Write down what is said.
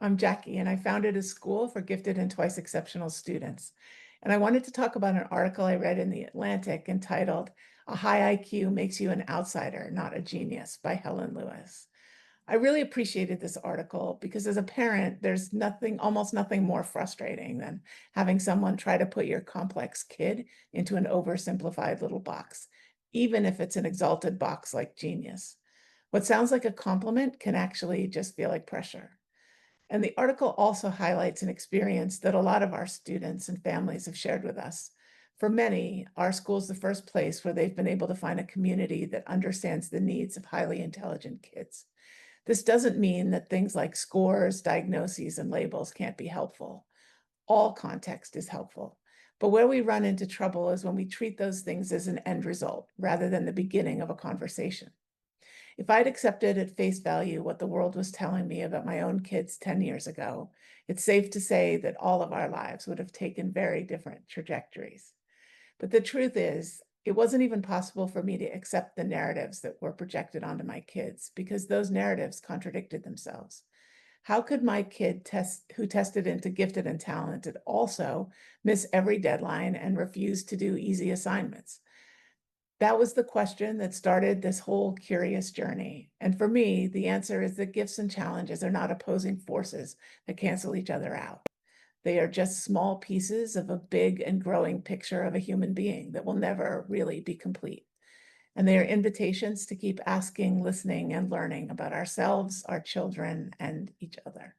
I'm Jackie, and I founded a school for gifted and twice exceptional students. And I wanted to talk about an article I read in The Atlantic entitled A High IQ Makes You an Outsider, Not a Genius by Helen Lewis. I really appreciated this article because as a parent, there's almost nothing more frustrating than having someone try to put your complex kid into an oversimplified little box, even if it's an exalted box like genius. What sounds like a compliment can actually just feel like pressure. And the article also highlights an experience that a lot of our students and families have shared with us. For many, our school is the first place where they've been able to find a community that understands the needs of highly intelligent kids. This doesn't mean that things like scores, diagnoses, and labels can't be helpful. All context is helpful. But where we run into trouble is when we treat those things as an end result rather than the beginning of a conversation. If I'd accepted at face value what the world was telling me about my own kids 10 years ago, it's safe to say that all of our lives would have taken very different trajectories. But the truth is, it wasn't even possible for me to accept the narratives that were projected onto my kids because those narratives contradicted themselves. How could my who tested into gifted and talented also miss every deadline and refuse to do easy assignments? That was the question that started this whole curious journey. And for me, the answer is that gifts and challenges are not opposing forces that cancel each other out. They are just small pieces of a big and growing picture of a human being that will never really be complete. And they are invitations to keep asking, listening, and learning about ourselves, our children, and each other.